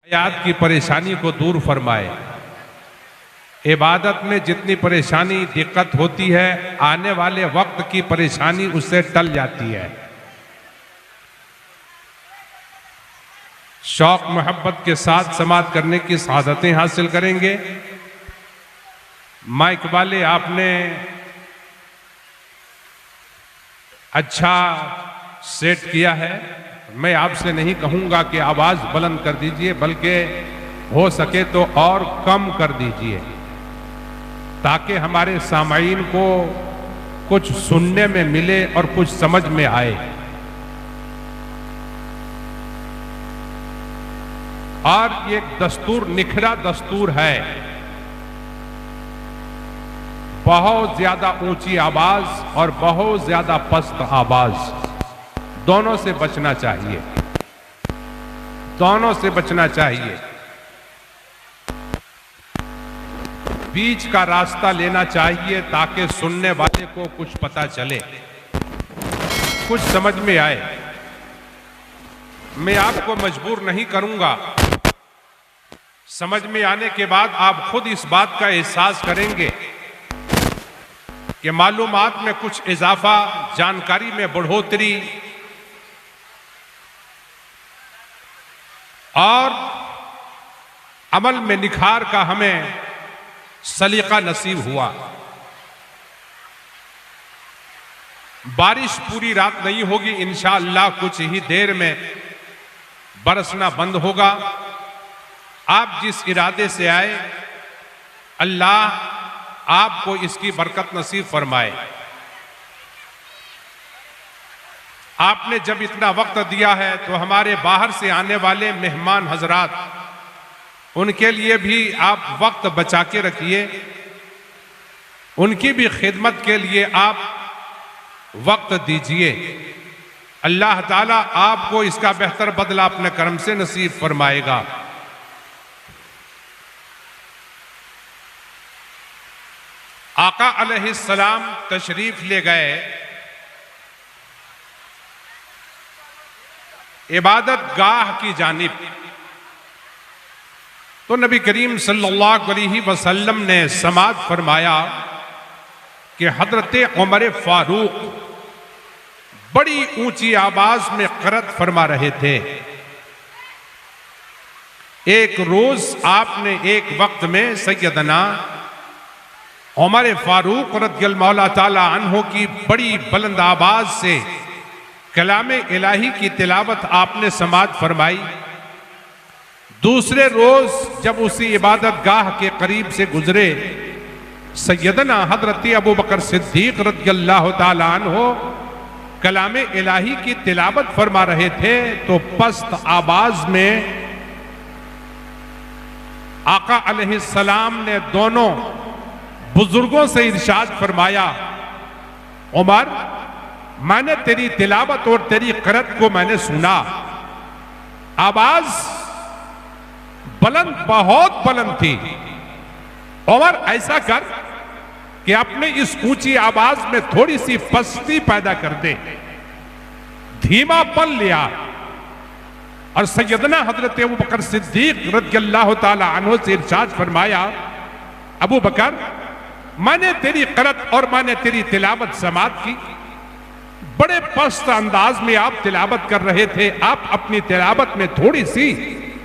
हयात की परेशानी को दूर फरमाए। इबादत में जितनी परेशानी दिक्कत होती है, आने वाले वक्त की परेशानी उससे टल जाती है। शौक मोहब्बत के साथ समात करने की सआदतें हासिल करेंगे। माइक वाले आपने अच्छा सेट किया है। मैं आपसे नहीं कहूंगा कि आवाज बुलंद कर दीजिए, बल्कि हो सके तो और कम कर दीजिए, ताकि हमारे सामाईन को कुछ सुनने में मिले और कुछ समझ में आए। और ये दस्तूर निखरा दस्तूर है। बहुत ज्यादा ऊंची आवाज और बहुत ज्यादा पस्त आवाज, दोनों से बचना चाहिए, दोनों से बचना चाहिए। बीच का रास्ता लेना चाहिए ताकि सुनने वाले को कुछ पता चले, कुछ समझ में आए। मैं आपको मजबूर नहीं करूंगा। समझ में आने के बाद आप खुद इस बात का एहसास करेंगे कि मालूमात में कुछ इजाफा, जानकारी में बढ़ोतरी और अमल में निखार का हमें सलीका नसीब हुआ। बारिश पूरी रात नहीं होगी, इंशाअल्लाह कुछ ही देर में बरसना बंद होगा। आप जिस इरादे से आए, अल्लाह आपको इसकी बरकत नसीब फरमाए। आपने जब इतना वक्त दिया है तो हमारे बाहर से आने वाले मेहमान हजरात, उनके लिए भी आप वक्त बचा के रखिए। उनकी भी खिदमत के लिए आप वक्त दीजिए। अल्लाह ताला आपको इसका बेहतर बदला अपने करम से नसीब फरमाएगा। आका अलैहिस्सलाम तशरीफ ले गए इबादत गाह की जानिब, तो नबी करीम सल्लल्लाहु अलैहि वसल्लम ने समात फरमाया कि हजरत उमर फारूक बड़ी ऊंची आवाज में क़िरात फरमा रहे थे। एक रोज आपने एक वक्त में सैयदना उमर फारूक रज़ियल्लाहु ताला अन्हु की बड़ी बुलंद आवाज से कलामे इलाही की तिलावत आपने समात फरमाई। दूसरे रोज जब उसी इबादत गाह के करीब से गुजरे, सैयदना हजरत अबू बकर सिद्दीक रज़ियल्लाहु ताला अन्हु कलामे इलाही की तिलावत फरमा रहे थे, तो पस्त आवाज में आका अलैहिस्सलाम ने दोनों बुजुर्गों से इरशाद फरमाया, उमर, मैंने तेरी तिलावत और तेरी क़िरात को मैंने सुना। आवाज बुलंद, बहुत बुलंद थी। उमर, ऐसा कर कि अपने इस ऊंची आवाज में थोड़ी सी पस्ती पैदा कर दे, धीमापन लिया। और सैयदना हजरत अबू बकर सिद्दीक रज़ियल्लाहु ताला अन्हु से इरशाद फरमाया, अबू बकर, मैंने तेरी क़िरात और मैंने तेरी तिलावत समात की। बड़े पस्त अंदाज में आप तिलावत कर रहे थे, आप अपनी तिलावत में थोड़ी सी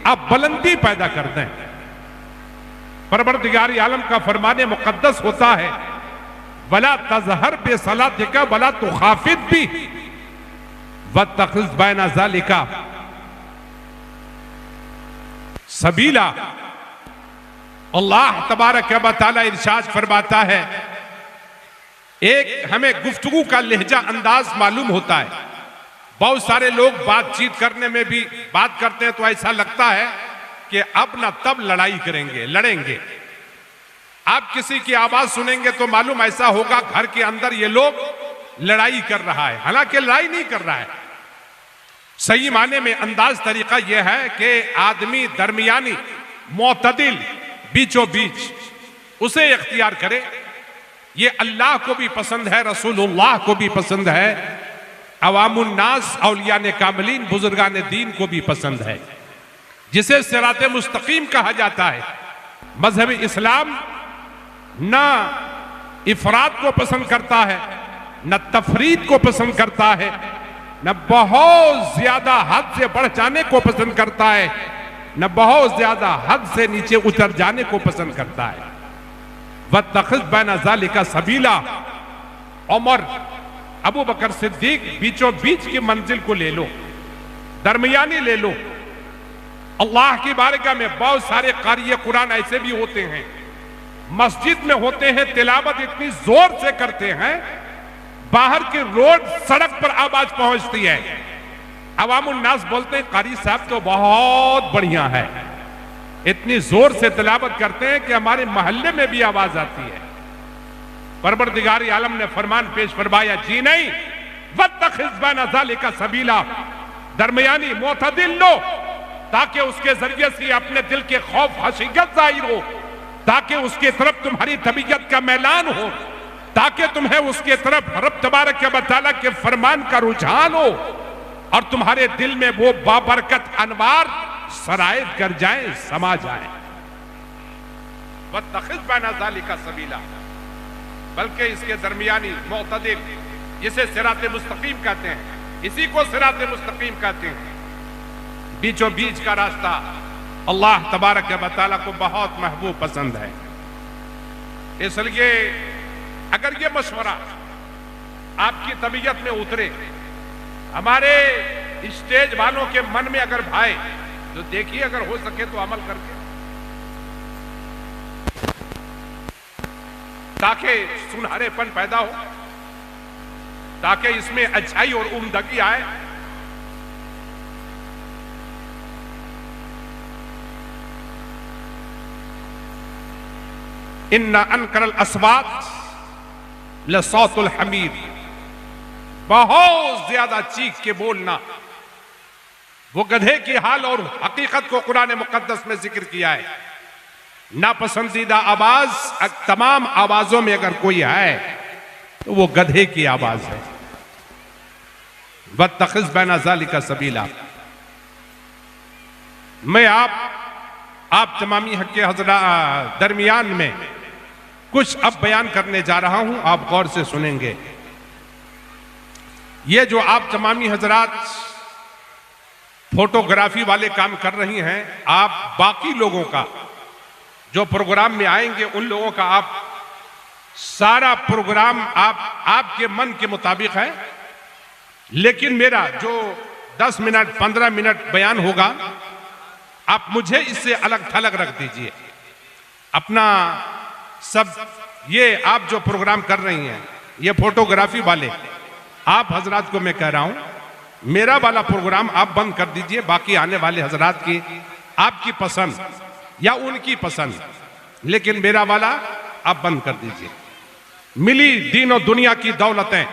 आप बुलंदी पैदा कर दें। परवरदिगार आलम का फरमाने मुकद्दस होता है, वला तज़हर बिसलातिका वला तुखाफिद भी वत्तखिज़ बैना ज़ालिका सबीला। अल्लाह तबारक व तआला इरशाद फरमाता है, एक हमें गुफ्तगू का लहजा अंदाज मालूम होता है। बहुत सारे लोग बातचीत करने में भी बात करते हैं तो ऐसा लगता है कि अब ना तब लड़ाई करेंगे, लड़ेंगे। आप किसी की आवाज सुनेंगे तो मालूम ऐसा होगा घर के अंदर ये लोग लड़ाई कर रहा है, हालांकि लड़ाई नहीं कर रहा है। सही माने में अंदाज तरीका यह है कि आदमी दरमियानी, मोतदिल, बीचों बीच उसे इख्तियार करे। ये अल्लाह को भी पसंद है, रसूलुल्लाह को भी पसंद है, अवामुन्नास औलिया ने कामलीन बुजुर्गान दीन को भी पसंद है। जिसे सिराते मुस्तकीम कहा जाता है। मजहब इस्लाम ना इफरात को पसंद करता है, न तफरीद को पसंद करता है, न बहुत ज्यादा हद से बढ़ जाने को पसंद करता है, न बहुत ज्यादा हद से नीचे उतर जाने को पसंद करता है। वत्तखिज़ बैन ज़ालिका सबीला, उमर अबू बकर सिद्दीक बीचों बीच की मंजिल को ले लो, दरमियानी ले लो। अल्लाह की बारगाह में बहुत सारे कारी कुरान ऐसे भी होते हैं, मस्जिद में होते हैं, तिलावत इतनी जोर से करते हैं, बाहर की रोड सड़क पर आवाज पहुंचती है। अवामुन नास बोलते हैं कारी साहब तो बहुत बढ़िया है, इतनी जोर से तिलावत करते हैं कि हमारे मोहल्ले में भी आवाज आती है। परवरदिगार आलम ने फरमान पेश फरमाया, जी नहीं, वत्तखिज़ बैन ज़ालिका सबीला, दरमियानी मोतदिल लो, ताकि उसके जरिए से अपने दिल के खौफ हशीकत जाहिर हो, ताकि उसके तरफ तुम्हारी तबीयत का मैलान हो, ताकि तुम्हें उसके तरफ रब तबारक व तआला के फरमान का रुझान हो और तुम्हारे दिल में वो बाबरकत अनवार सरायत कर जाए, समा जाए। वत्तखिज़ बैन ज़ालिका सबीला, बल्कि इसके दरमियानी मुअतदिल, जिसे सिराते मुस्तकीम कहते हैं, इसी को सिराते मुस्तकीम कहते हैं, बीचों बीच का रास्ता अल्लाह तबारक व तआला को बहुत महबूब पसंद है। इसलिए अगर ये मशवरा आपकी तबीयत में उतरे, हमारे स्टेज वालों के मन में अगर भाए, तो देखिए अगर हो सके तो अमल करके, ताकि सुनहरेपन पैदा हो, ताकि इसमें अच्छाई और उम्दगी आए। इन्ना अनकरल अस्वात लसौतुल हमीर, बहुत ज्यादा चीख के बोलना वो गधे की हाल और हकीकत को कुरान मुकद्दस में जिक्र किया है। नापसंदीदा आवाज तमाम आवाजों में अगर कोई है तो वो गधे की आवाज है। वत्तखिज़ बैन ज़ालिका सबीला, मैं आप तमामी हक के हज़रात दरमियान में कुछ अब बयान करने जा रहा हूं, आप गौर से सुनेंगे। ये जो आप तमामी हजरात फोटोग्राफी वाले काम कर रही हैं, आप बाकी लोगों का जो प्रोग्राम में आएंगे उन लोगों का आप सारा प्रोग्राम आपके मन के मुताबिक है, लेकिन मेरा जो 10 मिनट 15 मिनट बयान होगा, आप मुझे इससे अलग थलग रख दीजिए। अपना सब ये आप जो प्रोग्राम कर रही हैं, ये फोटोग्राफी वाले आप हजरात को मैं कह रहा हूं, मेरा वाला प्रोग्राम आप बंद कर दीजिए। बाकी आने वाले हजरात की आपकी पसंद या उनकी पसंद, लेकिन मेरा वाला आप बंद कर दीजिए। मिली दीन और दुनिया की दौलतें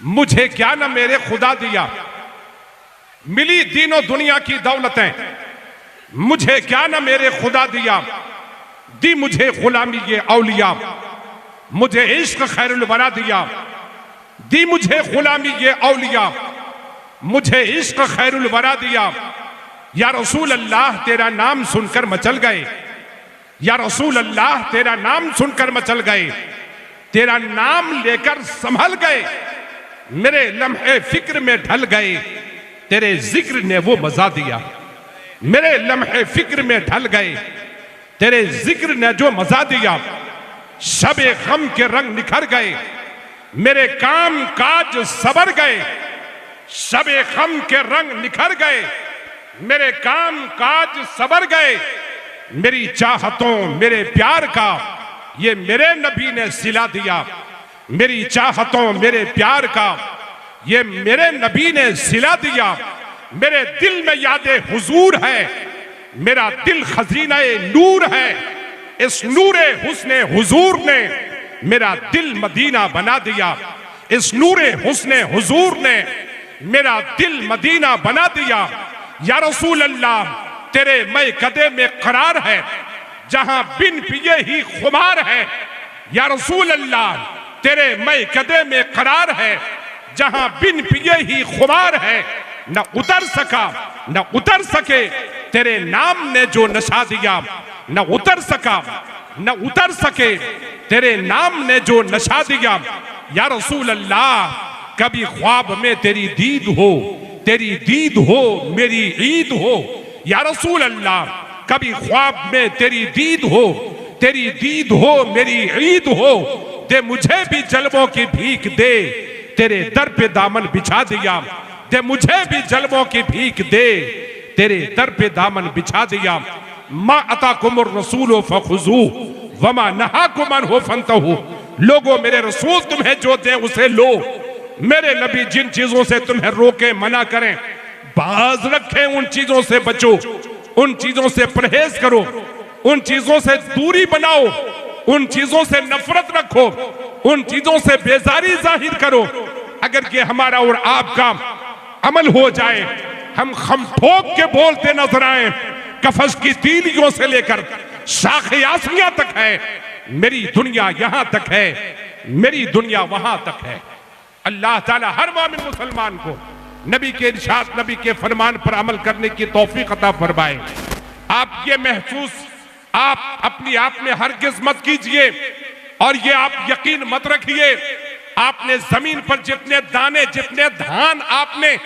मुझे क्या न मेरे खुदा दिया, मिली दीन और दुनिया की दौलतें मुझे क्या न मेरे खुदा दिया, दी मुझे गुलामी ये औलिया, मुझे इश्क खैरुल वरा दिया, दी मुझे गुलामी ये औलिया, मुझे इश्क खैरुल वरा दिया। या रसूल अल्लाह तेरा नाम सुनकर मचल गए, या रसूल अल्लाह तेरा नाम सुनकर मचल गए, तेरा नाम लेकर संभल गए, मेरे लम्हे फिक्र में ढल गए, तेरे जिक्र ने वो मजा दिया। मेरे लम्हे फिक्र में ढल गए, तेरे जिक्र ने जो मजा दिया, शबे गम के रंग निखर गए, मेरे काम काज सबर गए, शबे गम के रंग निखर गए, मेरे काम काज सबर गए, मेरी चाहतों मेरे प्यार का ये मेरे नबी ने सिला दिया, मेरी चाहतों मेरे प्यार का ये मेरे नबी ने सिला दिया। मेरे दिल में यादे हुजूर है, मेरा दिल खजीना-ए नूर है, इस नूरे हुस्ने हुजूर ने मेरा दिल मदीना बना दिया, इस नूरे हुस्ने हुजूर ने मेरा दिल मदीना बना दिया। या रसूल अल्लाह तेरे मैं कदे में करार है, जहां बिन पिए ही खुमार है। या रसूल अल्लाह तेरे मैं कदे में करार है, जहां बिन पिए ही खुमार है। न उतर सका, न उतर सके तेरे नाम ने जो नशा दिया, न उतर सका, न उतर सके तेरे नाम ने जो नशा दिया। या रसूल अल्लाह कभी ख्वाब में तेरी दीद हो, तेरी दीद हो मेरी ईद हो। या रसूल अल्लाह कभी ख्वाब में तेरी दीद हो, तेरी दीद हो मेरी ईद हो। दे मुझे भी जलवों की भीख दे, तेरे दर पे दामन बिछा दिया। दे मुझे भी जलवों की भीख दे, तेरे दर पे दामन बिछा दिया। मा अताकुमुर रसूल फखुजू वमा नहाकुम अन्हु फंतहू। लोगों मेरे रसूल तुम्हें जो दे उसे लो, मेरे नबी जिन चीजों से तुम्हें रोके मना करें बाज रखें उन चीजों से बचो, उन चीजों से परहेज करो, उन चीजों से दूरी बनाओ, उन चीजों से नफरत रखो, उन चीजों से बेजारी जाहिर करो। अगर ये हमारा और आपका अमल हो जाए, हम खम ठोक के बोलते नजर आए, कफस की तीलियों से लेकर शाखियासियां तक है, मेरी दुनिया यहां तक है, मेरी दुनिया वहां तक है। अल्लाह ताला हर मोमिन मुसलमान को नबी के इरशाद, नबी के फरमान पर अमल करने की तौफीक अता फरमाए। आप ये महसूस आप अपनी आप में हरगिज मत कीजिए और ये आप यकीन मत रखिए, आपने जमीन पर जितने दाने, जितने धान आपने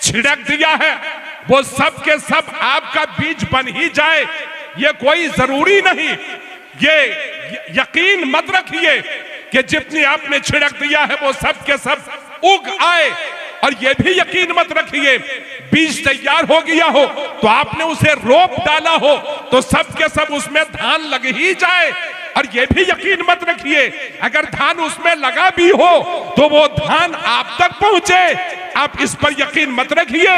छिड़क दिया है वो सब के सब आपका बीज बन ही जाए, ये कोई जरूरी नहीं। ये यकीन मत रखिए कि जितनी आपने छिड़क दिया है वो सब के सब उग आए, और ये भी यकीन मत रखिए बीज तैयार हो गया हो तो आपने उसे रोप डाला हो तो सब के सब उसमें धान लग ही जाए। और ये भी यकीन मत रखिए अगर धान उसमें लगा भी हो तो वो धान आप तक पहुंचे, आप इस पर यकीन मत रखिए।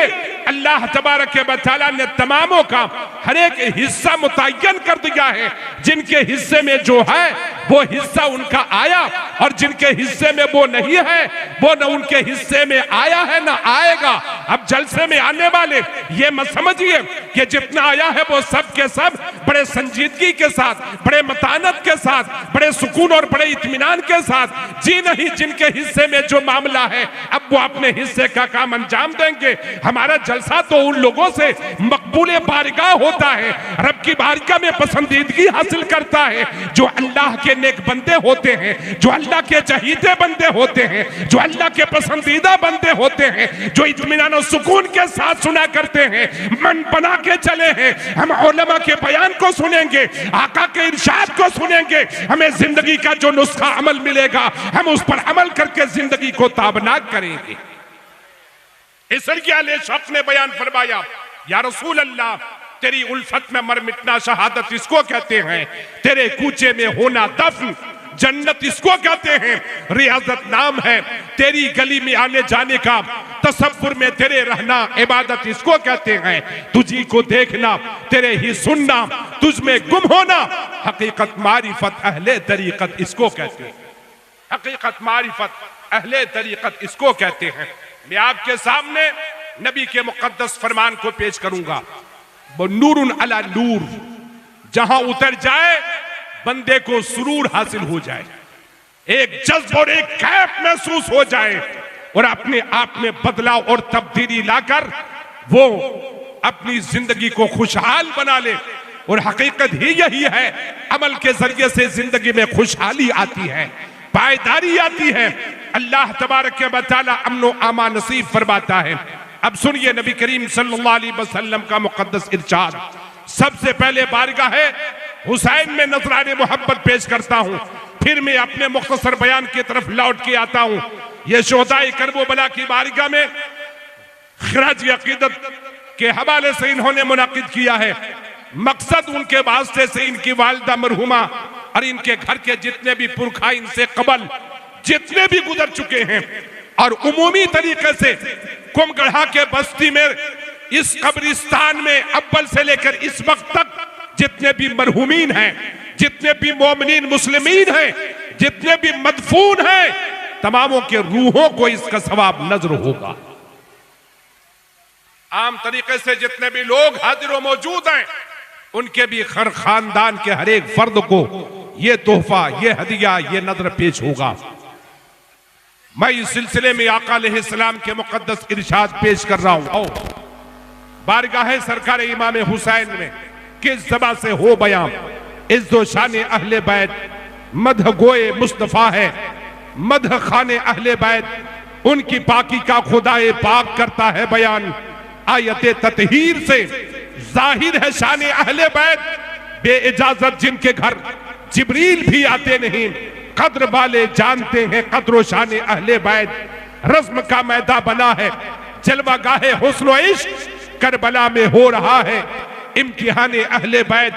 अल्लाह तबारक व तआला ने तमामों का हर एक हिस्सा मुतय्यन कर दिया है, जिनके हिस्से में जो है वो हिस्सा उनका आया, और जिनके हिस्से में वो नहीं है वो न उनके हिस्से में आया है न आएगा। अब जलसे में आने वाले ये मत समझिए कि जितना आया है वो सब के सब बड़े संजीदगी के साथ, बड़े मतानत के साथ, बड़े सुकून और बड़े इत्मीनान के साथ। जी नहीं, जिनके हिस्से में जो मामला है अब वो अपने हिस्से का काम अंजाम देंगे। हमारा जलसा तो उन लोगों से मकबूल बारगाह होता है, रब की बारगाह में पसंदीदगी हासिल करता है, जो अल्लाह के नेक बंदे होते हैं, जो अल्लाह के चहीते बंदे होते हैं, जो अल्लाह के पसंदीदा बंदे होते हैं, जो इत्मीनान और सुकून के साथ सुना करते हैं, मन बना के चले हैं। हम उलमा के बयान को सुनेंगे, आका के इरशाद को सुनेंगे, हमें जिंदगी का जो नुस्खा अमल मिलेगा हम उस पर अमल करके जिंदगी को ताबनाक करेंगे। इसलिए शख्स ने बयान फरमाया, या रसूल अल्लाह तेरी उल्फत में मर मिटना शहादत इसको कहते हैं, तेरे कूचे में होना दफन जन्नत इसको कहते हैं, रियाजत नाम है तेरी गली में आने जाने का, तसव्वुर में तेरे रहना इबादत इसको कहते हैं, तुझी को देखना तेरे ही सुनना, तुझ में गुम होना हकीकत मारिफत अहले तरीकत इसको कहते हैं, हकीकत मारिफत अहले तरीकत इसको कहते हैं। मैं आपके सामने नबी के मुकद्दस फरमान को पेश करूंगा, वो नूरुन अला नूर, जहां उतर जाए बंदे को सुरूर हासिल हो जाए, एक जज्ब और एक कैफ महसूस हो जाए, और अपने आप में बदलाव और तब्दीली लाकर वो अपनी जिंदगी को खुशहाल बना ले। और हकीकत ही यही है, अमल के जरिए से जिंदगी में खुशहाली आती है, पायदारी आती है, अल्लाह तबारक व तआला अमन आमा नसीब फरमाता है। अब सुनिए नबी करीम सल्लल्लाहु अलैहि वसल्लम का मुकद्दस इरशाद। सबसे पहले बारगाह है हुसैन में नजराने मोहब्बत पेश करता हूं, फिर मैं अपने मुख्तसर बयान की तरफ लौट के आता हूं। यह शोहदाए करबला की बारगाह में खिराज अकीदत के हवाले से इन्होंने मुनाकिद किया है। मकसद उनके वास्ते से इनकी वालिदा मरहुमा और इनके घर के जितने भी पुरखा इनसे कबल जितने भी गुजर चुके हैं, और उमूमी तरीके से कुमगढ़ा के बस्ती में इस कब्रिस्तान में अव्वल से लेकर इस वक्त तक जितने भी मरहुमीन हैं, जितने भी मोमिनीन मुस्लिमीन हैं, जितने भी मदफून हैं, तमामों के रूहों को इसका सवाब नजर होगा। आम तरीके से जितने भी लोग हाजिर व मौजूद हैं उनके भी हर खानदान के हर एक फर्द को ये तोहफा, ये हदिया, ये नजर पेश होगा। मैं इस सिलसिले में आका अलैहिस्सलाम के मुकद्दस इरशाद पेश कर रहा हूं। बारगाह सरकार इमाम हुसैन में किस ज़बान से हो बयान, इज़्ज़ो शान अहले बैत मदह गोए मुस्तफ़ा है, मदह खाने अहले बैत उनकी पाकी का खुदाए पाक करता है बयान। आयते ततहीर से जाहिर है शान अहले बैत, बे इजाजत जिनके घर जिब्रील भी आते नहीं, कद्र वाले जानते हैं कद्र शान अहले बैत। रज़्म का मैदा बना है जलवा गाहे हुस्न इश्क, करबला में हो रहा है इम्तिहान अहले बैत।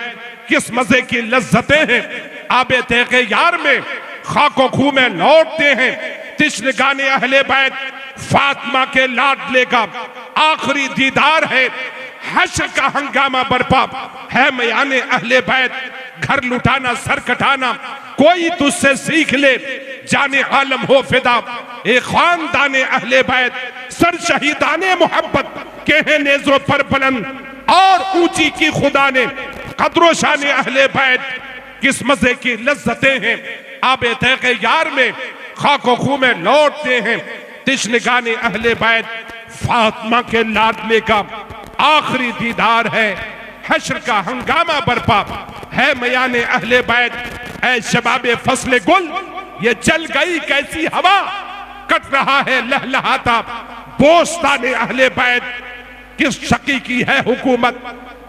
किस मजे की लज्जतें हैं आबे तेगे यार में, खाको खू में लौटते हैं तिश्न गाने अहले बैत। फातिमा के लाडले का आखिरी दीदार है, हश्र का हंगामा बरपा है मयाने अहले बैत। घर लुटाना सर कटाना कोई तुझसे सीख ले, जाने आलम हो फिदा ए खानदाने अहले बैत। सर शहीदाने मोहब्बत के हैं नेज़ों पर बुलंद, और ऊंची की खुदा ने कद्रो शान अहले बैत। किस मजे की लज्जतें हैं आबे तैक़े यार में, खाको खू में लौटते हैं तिश्न गाने अहले बैत। फातिमा के लाडले का आखिरी दीदार है, हश्र का हंगामा बरपा है मयाने अहले बैत। ऐ शबाबे फसले गुल ये जल गई कैसी हवा, कट रहा है लहलहाता बोस्ताने अहले बैत। किस शकी की है हुकूमत,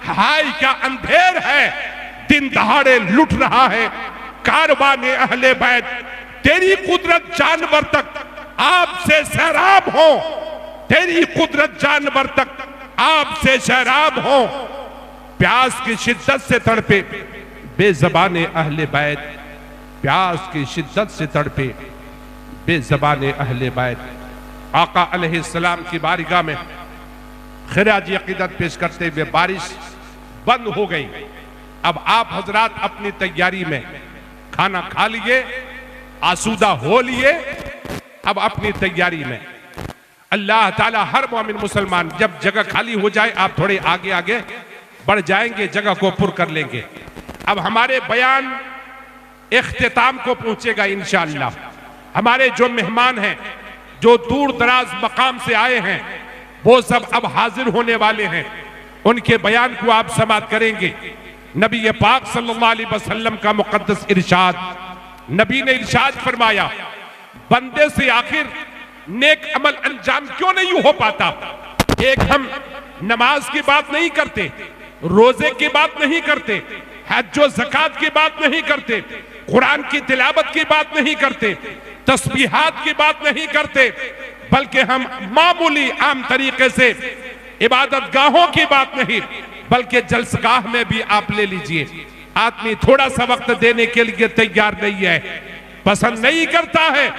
हाय क्या अंधेर है, दिन दहाड़े लुट रहा है कारवाने अहले बैत। तेरी कुदरत जानवर तक आपसे सैराब हो, तेरी कुदरत जानवर तक आपसे शराब हो। प्यास की शिद्दत से तड़पे बेज़बाने अहले बैत, प्यास की शिद्दत से तड़पे बेज़बाने अहले बैत। आका अलैहिस्सलाम की बारगाह में खिराज अकीदत पेश करते हुए बारिश बंद हो गई। अब आप हजरात अपनी तैयारी में खाना खा लिए, आसूदा हो लिए, अब अपनी तैयारी में अल्लाह ताला हर मोमिन मुसलमान जब जगह खाली हो जाए आप थोड़े आगे आगे बढ़ जाएंगे, जगह को पुर कर लेंगे। अब हमारे बयान इख्तिताम को पहुंचेगा इंशाअल्लाह। हमारे जो मेहमान हैं, जो दूर दराज मकाम से आए हैं, वो सब अब हाजिर होने वाले हैं। उनके बयान को आप समाअत करेंगे। नबी पाक सल्लल्लाहु अलैहि वसल्लम का मुकद्दस इरशाद, नबी ने इरशाद फरमाया, बंदे से आखिर नेक अमल अंजाम क्यों नहीं हो पाता। एक हम नमाज की बात नहीं करते, रोजे की बात नहीं करते, हज व ज़कात की बात नहीं करते, कुरान की तिलावत की बात नहीं करते, तस्बीहात की बात नहीं करते, बल्कि हम मामूली आम तरीके से इबादत गाहों की बात नहीं, बल्कि जलसगाह में भी आप ले लीजिए, आदमी थोड़ा सा वक्त देने के लिए तैयार नहीं है, पसंद नहीं करता है।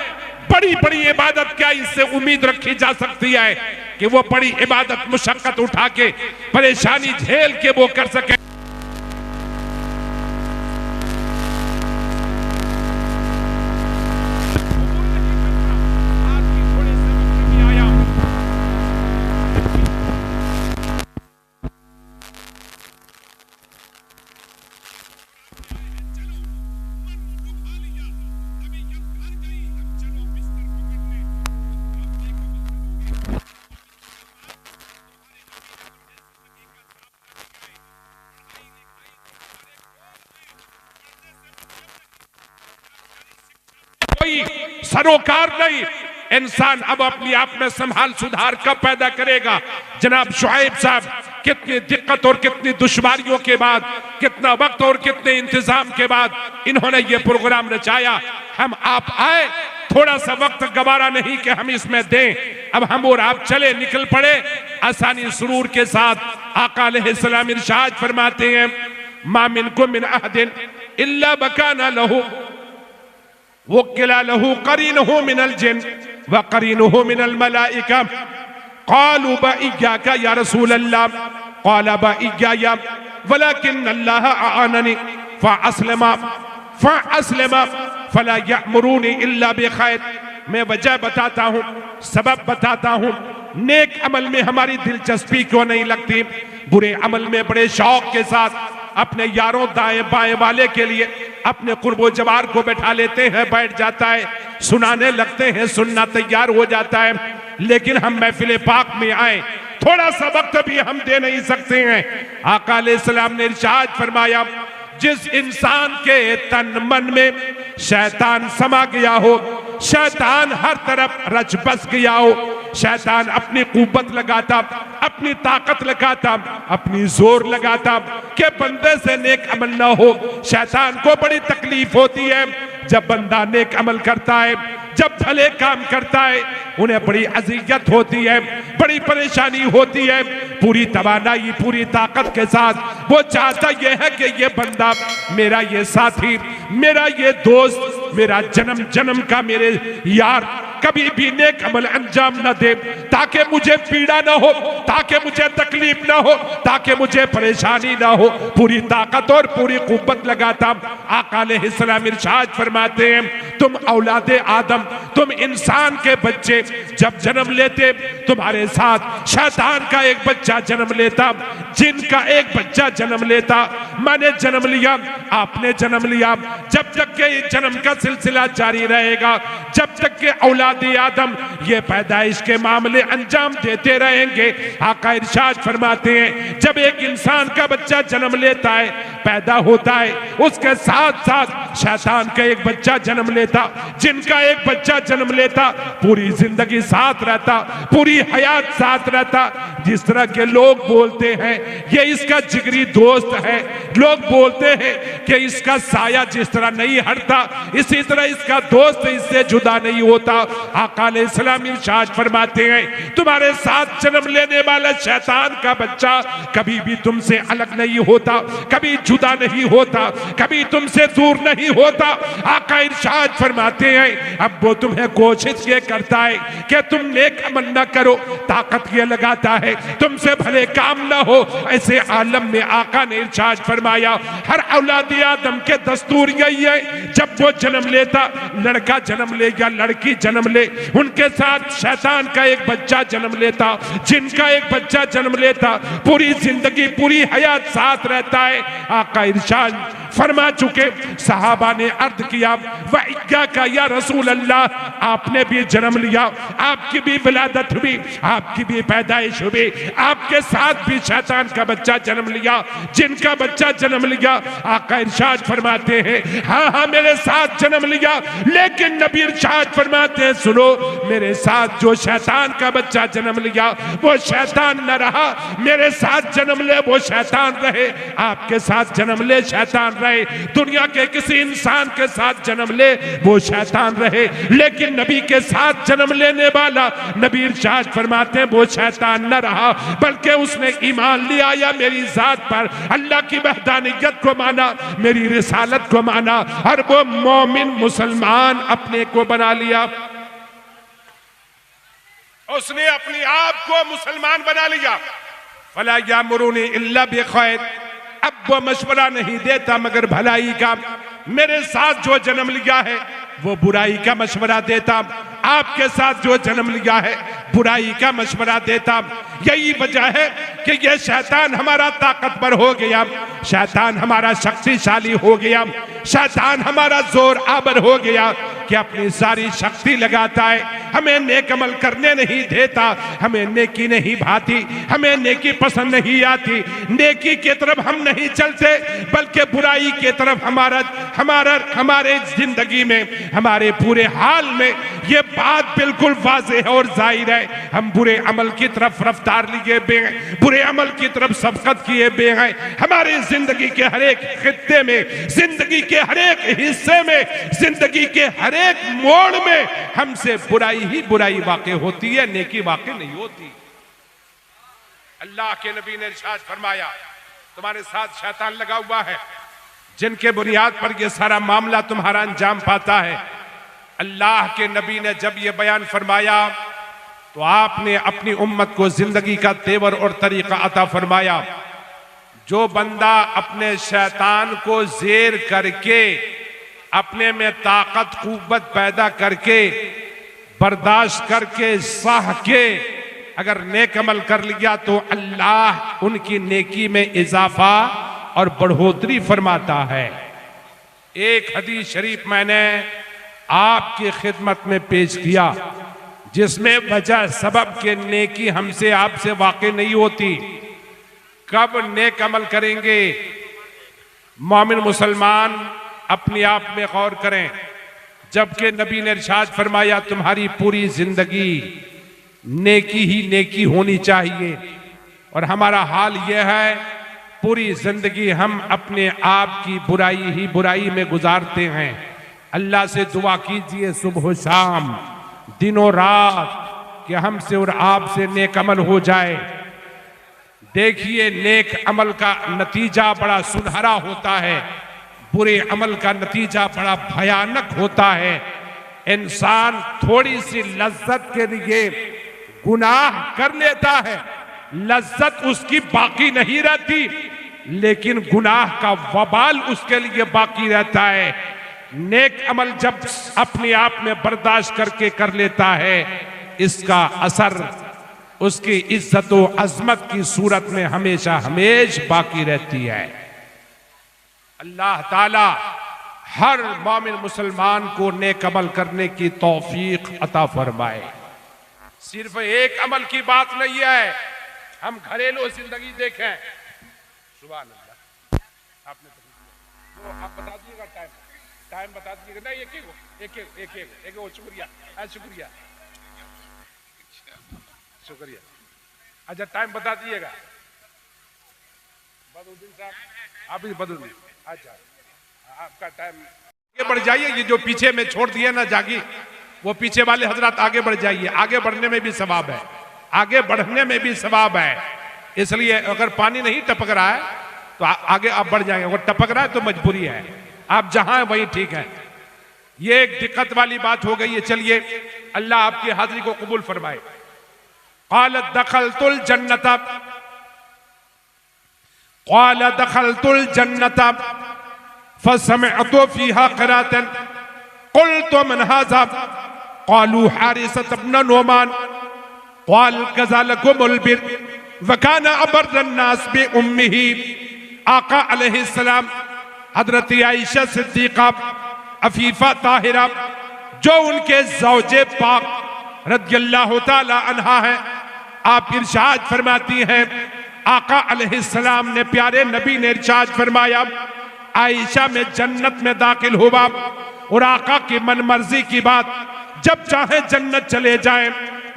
बड़ी बड़ी इबादत क्या इससे उम्मीद रखी जा सकती है कि वो बड़ी इबादत मुशक्कत उठा के परेशानी झेल के वो कर सके। सरोकार नहीं, इंसान अब अपने आप में संभाल सुधार कब पैदा करेगा। जनाब शुआइब साहब कितनी दिक्कत और कितनी दुश्वारियों के बाद, कितना वक्त और कितने इंतजाम के बाद इन्होंने ये प्रोग्राम रचाया। हम आप आए, थोड़ा सा वक्त गवारा नहीं कि हम इसमें दें। अब हम और आप चले निकल पड़े आसानी सुरूर के साथ। आका अलैहिस्सलाम इरशाद फरमाते हैं, मा मिनकुम मिन अहदिन इल्ला बकाना लहू वक्किला लहू करीनुहु मिनल जिन व करीनुहु मिनल मलाइका क़ालू बइय्याका या रसूल अल्लाह क़ाला बइय्या वलाकिन अल्लाह आननी फ़अस्लमा फला यअमुरूनी इल्ला बिखैर। मैं वजह बताता हूँ, सबब बताता हूँ, नेक अमल में हमारी दिलचस्पी क्यों नहीं लगती, बुरे अमल में बड़े शौक के साथ अपने यारों दाएं बाएं वाले के लिए अपने कुर्बो जवार को बैठा लेते हैं, बैठ जाता है। सुनाने लगते हैं, सुनना तैयार हो जाता है, लेकिन हम महफिल पाक में आए थोड़ा सा वक्त भी हम दे नहीं सकते हैं। आका अलैहिस्सलाम ने इरशाद फरमाया, जिस इंसान के तन मन में शैतान समा गया हो, शैतान हर तरफ रच बस गया हो, शैतान अपनी कुव्वत लगाता, अपनी ताकत लगाता, अपनी जोर लगाता कि बंदे से नेक अमल ना हो। शैतान को बड़ी तकलीफ होती है जब बंदा नेक अमल करता है, जब भले काम करता है, उन्हें बड़ी अजियत होती है, बड़ी परेशानी होती है। पूरी तवानाई, पूरी ताकत के साथ वो चाहता यह है कि ये बंदा, मेरा ये साथी, मेरा ये दोस्त, मेरा जन्म जन्म का मेरे यार कभी भी नेक अमल अंजाम न दे, ताकि मुझे पीड़ा ना हो, ताकि मुझे तकलीफ ना हो, ताकि मुझे परेशानी ना हो। पूरी ताकत और पूरी कुव्वत लगाता। आका अलैहिस्सलाम इरशाद फरमाते हैं, तुम औलादे आदम, तुम इंसान के बच्चे जब जन्म लेते, तुम्हारे साथ शैतान का एक बच्चा जन्म लेता, जिनका एक बच्चा जन्म लेता। मैंने जन्म लिया, आपने जन्म लिया, जब तक के जन्म का सिलसिला जारी रहेगा, जब तक के औलाद आदम ये पैदाइश के मामले अंजाम देते रहेंगे। आका इरशाद फरमाते हैं, जब एक इंसान का बच्चा जन्म लेता है, पैदा होता है, उसके साथ साथ शैतान का एक बच्चा जन्म लेता, जिनका एक बच्चा जन्म लेता, पूरी जिंदगी साथ रहता, पूरी हयात साथ रहता। जिस तरह के लोग बोलते हैं ये इसका जिगरी दोस्त है, लोग बोलते हैं कि इसका साया जिस तरह नहीं हटता, इसी तरह इसका दोस्त इससे जुदा नहीं होता। आका अलैहिस्सलाम इरशाद फरमाते हैं, तुम्हारे साथ जन्म लेने वाला शैतान का बच्चा कभी भी तुमसे अलग नहीं होता, कभी जुदा नहीं होता, कभी तुमसे दूर नहीं होता। आका इरशाद फरमाते हैं, अब वो तुम्हें कोशिश ये करता है कि तुम नेक अमल न करो, ताकत ये लगाता है तुमसे भले काम ना हो। ऐसे आलम में आका ने इरशाद फरमाया, हर औलादी आदम के दस्तूर यही है, जब वो जन्म लेता, लड़का जन्म ले या लड़की जन्म ले, उनके साथ शैतान का एक बच्चा जन्म लेता, जिनका एक बच्चा जन्म लेता, पूरी जिंदगी पूरी हयात साथ रहता है। आका इरशाद फरमा चुके, सहाबा ने अर्ज किया, वइया का या रसूल अल्लाह, आपने भी जन्म लिया, आपकी भी विलादत हुई, आपकी भी पैदाइश हुई, आपके साथ भी शैतान का बच्चा जन्म लिया, जिनका बच्चा जन्म लिया। आका इरशाद फरमाते हैं, हाँ हाँ मेरे साथ जन्म लिया, लेकिन नबी इरशाद फरमाते हैं, सुनो, मेरे साथ जो शैतान का बच्चा जन्म लिया वो शैतान न रहा, मेरे साथ जन्म ले वो शैतान रहे, आपके साथ जन्म ले शैतान रहे, दुनिया के किसी इंसान के साथ जन्म ले वो शैतान रहे, लेकिन नबी के साथ जन्म लेने वाला, नबी इरशाद फरमाते हैं, वो शैतान न रहा, बल्कि उसने ईमान लिया या मेरी जात पर अल्लाह की वहदानियत को माना, मेरी रिसालत को माना, और वो मोमिन मुसलमान अपने को बना लिया। उसने अपने आप को मुसलमान बना लिया। फला यामुरूनी इल्ला बिखैर, अब वो मशवरा नहीं देता मगर भलाई का। मेरे साथ जो जन्म लिया है वो बुराई का मशवरा देता, आपके साथ जो जन्म लिया है बुराई का मशवरा देता। यही वजह है कि यह शैतान हमारा ताकतवर हो गया, शैतान हमारा शक्तिशाली हो गया, शैतान हमारा जोर आवर हो गया कि अपनी सारी शक्ति लगाता है, हमें नेक अमल करने नहीं देता, हमें नेकी नहीं भाती, हमें नेकी पसंद नहीं आती, नेकी की तरफ हम नहीं चलते, बल्कि बुराई की तरफ हमारे जिंदगी में, हमारे पूरे हाल में ये बात बिल्कुल वाज़ेह और जाहिर है। हम बुरे अमल की तरफ रफ्तार लिए बे हैं, बुरे अमल की तरफ सबकत किए बे हैं। हमारे जिंदगी के हर एक खित्ते में, जिंदगी के हर एक हिस्से में, जिंदगी के हर एक मोड़ में हमसे बुराई ही बुराई वाक़ई होती है, नेकी वाक़ई नहीं होती। अल्लाह के नबी ने इरशाद फरमाया, तुम्हारे साथ शैतान लगा हुआ है, जिनके बुनियाद पर यह सारा मामला तुम्हारा अंजाम पाता है। अल्लाह के नबी ने जब यह बयान फरमाया तो आपने अपनी उम्मत को जिंदगी का तेवर और तरीका अता फरमाया। जो बंदा अपने शैतान को जेर करके, अपने में ताकत कुव्वत पैदा करके, बर्दाश्त करके, सह के अगर नेक अमल कर लिया तो अल्लाह उनकी नेकी में इजाफा और बढ़ोतरी फरमाता है। एक हदीस शरीफ मैंने आपकी खिदमत में पेश किया, जिसमें वजह सबब के नेकी हमसे आपसे वाक़ई नहीं होती। कब नेक अमल करेंगे? मोमिन मुसलमान अपने आप में गौर करें, जबकि नबी ने इरशाद फरमाया तुम्हारी पूरी जिंदगी नेकी ही नेकी होनी चाहिए। और हमारा हाल यह है, पूरी जिंदगी हम अपने आप की बुराई ही बुराई में गुजारते हैं। अल्लाह से दुआ कीजिए सुबह शाम दिनों रात कि हमसे और आपसे नेक अमल हो जाए। देखिए, नेक अमल का नतीजा बड़ा सुनहरा होता है, बुरे अमल का नतीजा बड़ा भयानक होता है। इंसान थोड़ी सी लज्जत के लिए गुनाह कर लेता है, लज्जत उसकी बाकी नहीं रहती, लेकिन गुनाह का वबाल उसके लिए बाकी रहता है। नेक अमल जब अपने आप में बर्दाश्त करके कर लेता है, इसका असर उसकी इज्जत व अजमत की सूरत में हमेशा हमेशा बाकी रहती है। अल्लाह ताला हर मोमिन मुसलमान को नेक अमल करने की तौफीक अता फरमाए। सिर्फ एक अमल की बात नहीं है, हम घरेलू जिंदगी देखें। सुभान अल्लाह, आपने तो आप बता दीजिएगा टाइम बता दीजिएगा। नहीं, एक शुक्रिया शुक्रिया शुक्रिया। अच्छा, टाइम बता दीजिएगा। बदरुद्दीन साहब, आप ही बदरुद्दीन। अच्छा, आपका टाइम आगे बढ़ जाइए। ये जो पीछे में छोड़ दिया ना जागी, वो पीछे वाले हजरात आगे बढ़ जाइए। आगे बढ़ने में भी सवाब है, आगे बढ़ने में भी सवाब है। इसलिए अगर पानी नहीं टपक रहा है तो आगे आप बढ़ जाएंगे, अगर टपक रहा है तो मजबूरी है। आप जहां हैं वहीं ठीक है। ये एक दिक्कत वाली बात हो गई है। चलिए, अल्लाह आपकी हाजिरी को कबूल फरमाए। क़ाल दखलतुल जन्नत फसमिअतु फीहा क़िराअतन क़ुल्तु मन हाज़ा क़ालू हारिसत इब्न नुअमान क़ाल कज़ालकुमुल बिर व काना अबर्रन नास बि उम्मिही। आका अलैहिस्सलाम हजरत आयशा सिद्दीक़ा अफीफा ताहिरा, जो उनके ज़ौजे पाक रज़ियल्लाहु ताला अन्हा है, आप इरशाद फरमाती हैं, आका अलैहिस्सलाम ने, प्यारे नबी ने इरशाद फरमाया, आयशा में जन्नत में दाखिल हुआ और आका की मन मर्जी की बात, जब चाहे जन्नत चले जाएं,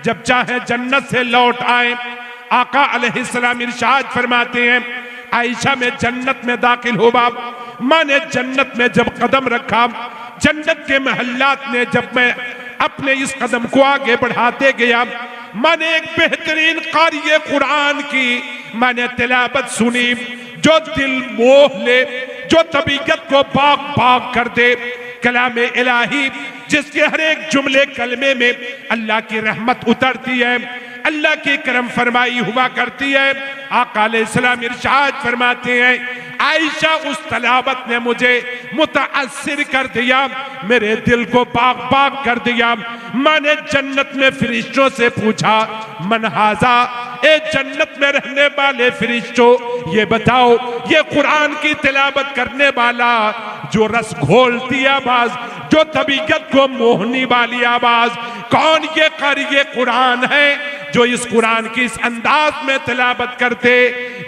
जब चाहे जन्नत से लौट आए। आका अलैहिस्सलाम इरशाद फरमाते हैं, आयशा में जन्नत में दाखिल हुआ। मैंने जन्नत में जब कदम रखा, जन्नत के महल्लात में जब मैं अपने इस कदम को आगे बढ़ाते गया, मैंने एक बेहतरीन क़ारी कुरान की मैंने तिलावत सुनी, जो दिल मोह ले, जो तबीयत को बाग बाग कर दे। कलाम इलाही, जिसके हर एक जुमले कलमे में अल्लाह की रहमत उतरती है, अल्लाह की करम फरमाई हुआ करती है। आका अलैहिस्सलाम इरशाद फरमाते हैं, आयशा उस तलावत ने मुझे मुतासिर कर दिया, मेरे दिल को बाग बाग कर दिया। मैंने जन्नत में फरिश्तों से पूछा, मन हाजा, ए जन्नत में रहने वाले फरिश्तों, ये बताओ, ये कुरान की तिलावत करने वाला, जो रस घोलती आवाज, जो तबीयत को मोहनी वाली आवाज, कौन ये कारी कुरान है जो इस कुरान की इस अंदाज में तिलावत करते?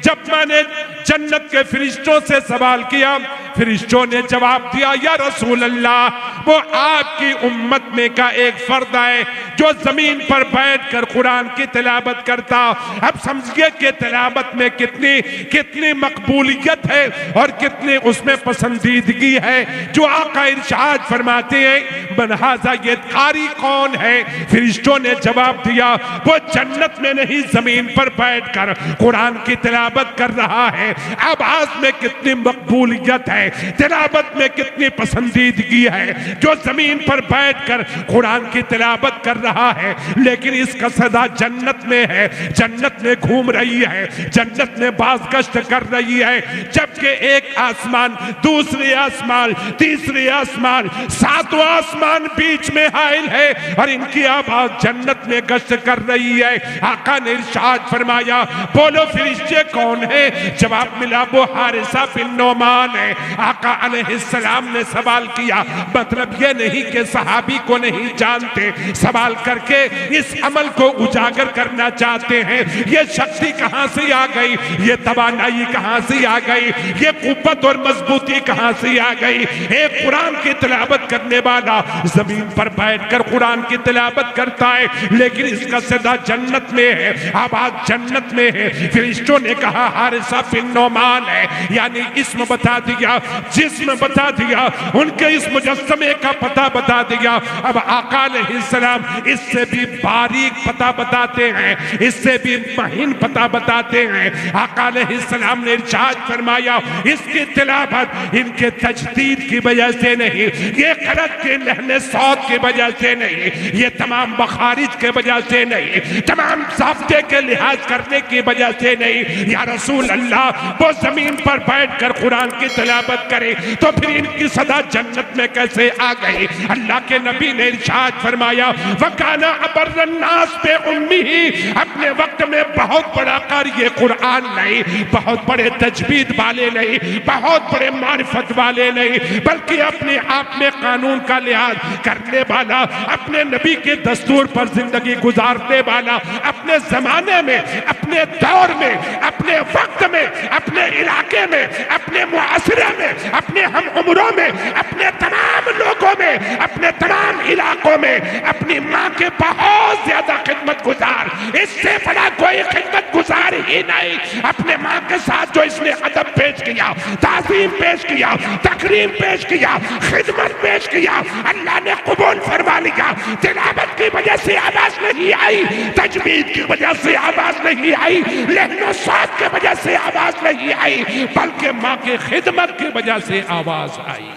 जब मैंने जन्नत के फरिश्तों से सवाल किया, फरिश्तों ने जवाब दिया, या रसूल अल्लाह, वो आपकी उम्मत में का एक फर्द है जो जमीन पर बैठकर कुरान की तिलावत करता। अब समझिए कि तिलावत में कितनी कितनी मकबूलियत है और कितनी उसमें पसंदीदगी है। जो आका इरशाद फरमाते हैं, बनहाजा ये कारी कौन है? फरिश्तों ने जवाब दिया, वो जन्नत में नहीं जमीन पर बैठकर कुरान की तिलावत कर रहा है। आवाज में कितनी मकबूलियत है, तिलावत में कितनी पसंदीदगी है, जो जमीन पर बैठकर कुरान की तिलावत कर रहा है। लेकिन इसका सदा जन्नत में है, जन्नत में घूम रही है, जन्नत में बाज़गश्त कर रही है, जबकि एक आसमान, दूसरे आसमान, तीसरे आसमान, सातवां आसमान बीच में हाइल है और इनकी आवाज जन्नत में गश्त कर रही है। आका ने इरशाद फरमाया, बोलो फरिश्ते कौन है? जवाब मिला, वो हारिसा बिन नोमान है। आका अलैहिस्सलाम ने सवाल किया, मतलब मतलब ये नहीं कि सहाबी को नहीं जानते, सवाल करके इस अमल को उजागर करना चाहते हैं। ये शक्ति कहां से आ गई, ये तवानाई कहां से आ गई, ये कुव्वत और मजबूती कहां से आ गई। एक कुरान की तिलावत करने वाला जमीन पर बैठकर कुरान की तिलावत करता है, लेकिन इसका सदा जन्नत में है, आवाज जन्नत में है। फरिश्तों ने कहा हारिसा बिन नौमान है, यानी इसम बता दिया, जिस्म बता दिया, उनके इस मुजस्समे का पता बता दिया। अब आका अलैहिस्सलाम इससे भी बारीक पता बताते हैं, इससे भी महीन पता बताते हैं। आका अलैहिस्सलाम ने इरशाद फरमाया इसकी तिलावत इनके तजदीद की वजह से नहीं, ये गलत के लहने सौत की वजह से नहीं, ये तमाम बखारिज के वजह से नहीं, तमाम ज़ाब्ते के लिहाज करने की वजह से नहीं। या रसूल अल्लाह, वो जमीन पर बैठकर कुरान की तिलावत करे तो फिर इनकी सदा जन्नत में कैसे आ गई। अल्लाह के नबी ने इरशाद फरमाया वकाना अबर्रन्नास पे उम्मीही, अपने वक्त में बहुत बड़ा कारी कुरान नहीं, बहुत बड़े तजवीद वाले नहीं, बहुत बड़े मारिफत वाले नहीं, बल्कि अपने आप में कानून का लिहाज करने वाला, अपने नबी के दस्तूर पर जिंदगी गुजारने वाला, अपने जमाने में, अपने दौर में, अपने वक्त में, अपने इलाके में, अपने मुआसरे में, अपने हम उम्रों में, अपने तमाम लोगों में, अपने तमाम इलाकों में अपनी माँ के बहुत ज्यादा खिदमत गुजार, इससे बड़ा कोई खिदमत गुजार ही नहीं। अपने माँ के साथ जो इसने अदब पेश किया, ताज़ीम पेश किया, तकरीम पेश किया, खिदमत पेश किया, अल्लाह ने कबूल फरमा लिया। तिलावत की वजह से आवाज नहीं आई, तजवीद की वजह से आवाज नहीं आई, लहनो साथ की वजह से आवाज नहीं आई, बल्कि माँ की खिदमत की वजह से आवाज आई।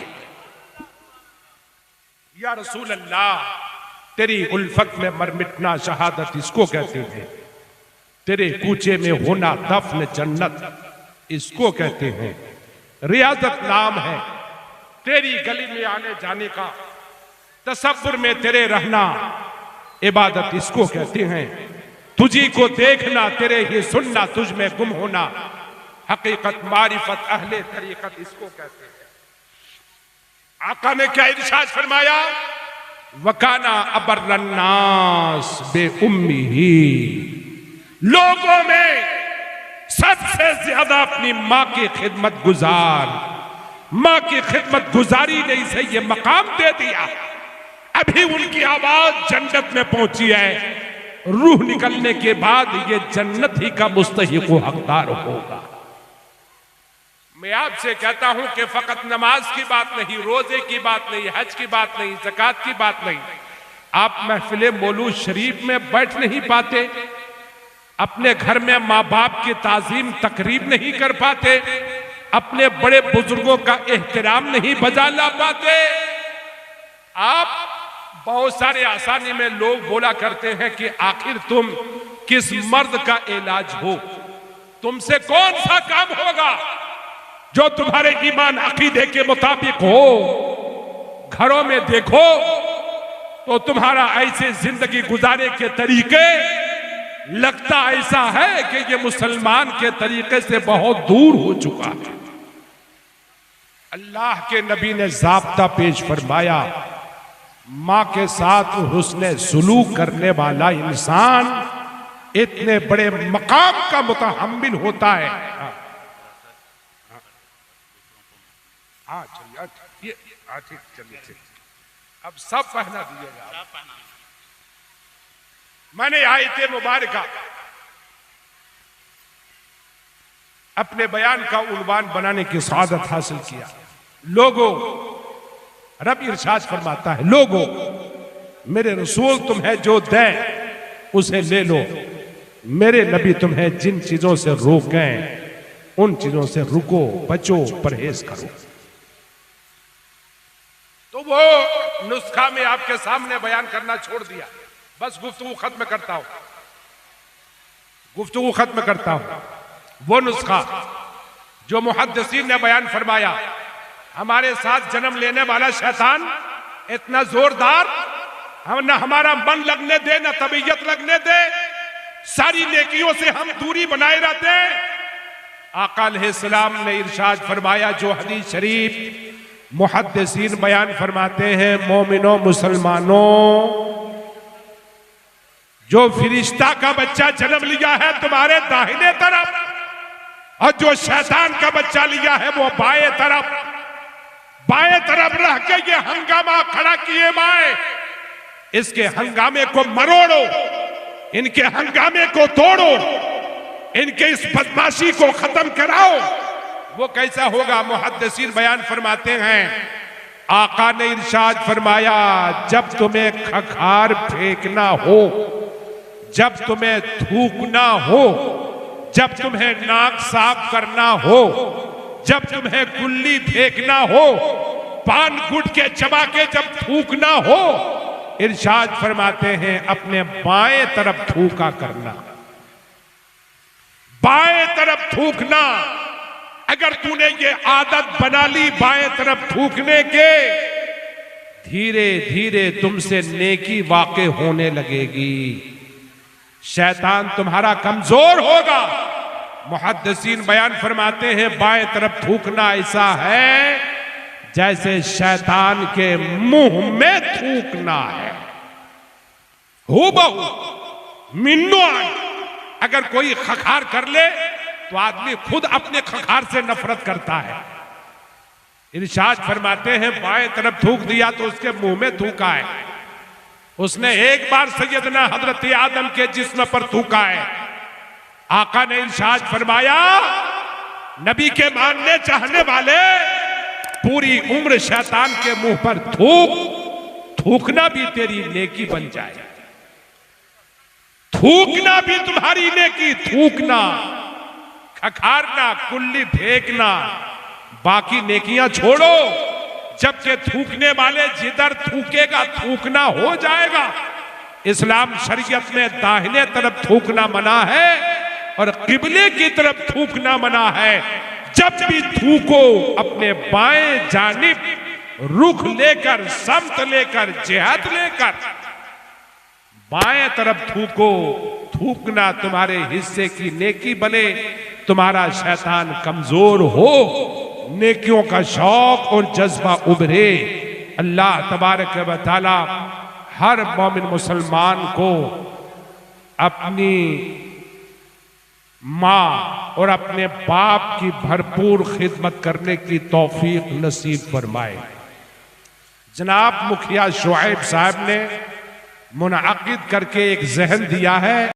या रसूल अल्लाह, तेरी उल्फत में मर मिटना शहादत इसको कहते हैं, तेरे कूचे में होना दफन जन्नत इसको कहते हैं, रियाजत नाम है तेरी गली में आने जाने का, तसव्वुर में तेरे रहना इबादत इसको कहते हैं, तुझी को देखना तेरे ही सुनना, तुझ में गुम होना हकीकत मारिफत अहले तरीकत इसको कहते हैं। आका ने क्या इरशाद फरमाया वकाना अबर्रन्नास बे उम्मीही, लोगों में सबसे ज्यादा अपनी माँ की खिदमत गुजार, माँ की खिदमत गुजारी ने इसे ये मकाम दे दिया। अभी उनकी आवाज जन्नत में पहुंची है, रूह निकलने के बाद ये जन्नत ही का मुस्तहिक व हकदार होगा। मैं आपसे कहता हूं कि फकत नमाज की बात नहीं, रोजे की बात नहीं, हज की बात नहीं, ज़कात की बात नहीं, आप महफिल मौलूद शरीफ में बैठ नहीं पाते, अपने घर में माँ बाप की ताजीम तकरीब नहीं कर पाते, अपने बड़े बुजुर्गों का एहतराम नहीं बजा ला पाते। आप बहुत सारे आसानी में लोग बोला करते हैं कि आखिर तुम किस मर्द का इलाज हो, तुमसे कौन सा काम होगा जो तुम्हारे ईमान अकीदे के मुताबिक हो। घरों में देखो तो तुम्हारा ऐसे जिंदगी गुजारे के तरीके लगता ऐसा है कि ये मुसलमान के तरीके से बहुत दूर हो चुका है। अल्लाह के नबी ने ज़ाब्ता पेश फरमाया, माँ के साथ हुस्ने सुलूक करने वाला इंसान इतने बड़े मकाम का मुतहम्मिल होता है। चलिए ठीक, चलिए अब सब पहना दीजिएगा। मैंने आयत मुबारका अपने बयान का उन्वान बनाने की सआदत हासिल किया। लोगों, रब इरशाद फरमाता है, लोगों मेरे रसूल तुम्हें जो दे उसे ले लो, मेरे नबी तुम्हें जिन चीजों से रोकें उन चीजों से रुको, बचो, परहेज करो। तो वो नुस्खा में आपके सामने बयान करना छोड़ दिया, बस गुफ्तगू खत्म करता हूं, गुफ्तगू खत्म करता हूं। वो नुस्खा जो मुहद्दिसीन ने बयान फरमाया, हमारे साथ जन्म लेने वाला शैतान इतना जोरदार, हम न हमारा मन लगने दे न तबीयत लगने दे, सारी नेकियों से हम दूरी बनाए रहते हैं। आका अलैहिस्सलाम ने इरशाद फरमाया, जो हदीस शरीफ मुहद्दिसीन बयान फरमाते हैं, मोमिनों मुसलमानों, जो फिरिश्ता का बच्चा जन्म लिया है तुम्हारे दाहिने तरफ, और जो शैतान का बच्चा लिया है वो बाएं तरफ रह के ये हंगामा खड़ा किए बाएं, इसके हंगामे को मरोड़ो, इनके हंगामे को तोड़ो, इनके इस बदमाशी को खत्म कराओ। वो कैसा होगा? मुहद्दिसीन बयान फरमाते हैं, आका ने इरशाद फरमाया, जब तुम्हें खखार फेंकना हो, जब तुम्हें थूकना हो, जब तुम्हें नाक साफ करना हो, जब तुम्हें गुल्ली फेंकना हो, पान गुटके चबा के जब थूकना हो, इरशाद फरमाते हैं अपने बाएं तरफ थूका करना, बाएं तरफ थूकना। अगर तूने ये आदत बना ली बाएं तरफ थूकने के, धीरे धीरे तुमसे नेकी वाक़े होने लगेगी, शैतान तुम्हारा कमजोर होगा। मुहद्दिसीन बयान फरमाते हैं, बाएं तरफ थूकना ऐसा है जैसे शैतान के मुंह में थूकना है, हूबहू मिन्नुआन। अगर कोई खखार कर ले तो आदमी खुद अपने खखार से नफरत करता है। इरशाद फरमाते हैं, बाएं तरफ थूक दिया तो उसके मुंह में थूका है। उसने एक बार सैयदना हजरत आदम के जिस्म पर थूका है। आका ने इरशाद फरमाया, नबी के मानने चाहने वाले पूरी उम्र शैतान के मुंह पर थूकना भी तेरी नेकी बन जाए, थूकना भी तुम्हारी नेकी, थूकना, खखारना, कुल्ली फेंकना, बाकी नेकियां छोड़ो। जबकि थूकने वाले जिधर थूकेगा थूकना हो जाएगा। इस्लाम शरीयत में दाहिने तरफ थूकना मना है और किबले की तरफ थूकना मना है। जब भी थूको अपने बाएं जानिब रुख लेकर, समत लेकर, जिहत लेकर बाएं तरफ थूको। थूकना तुम्हारे हिस्से की नेकी बने, तुम्हारा शैतान कमजोर हो, नेकियों का शौक और जज्बा उभरे। अल्लाह तबारक व तआला हर मोमिन मुसलमान को अपनी माँ और अपने बाप की भरपूर खिदमत करने की तौफीक नसीब फरमाए। जनाब मुखिया शुआइब साहब ने मुनाकिद करके एक जहन दिया है।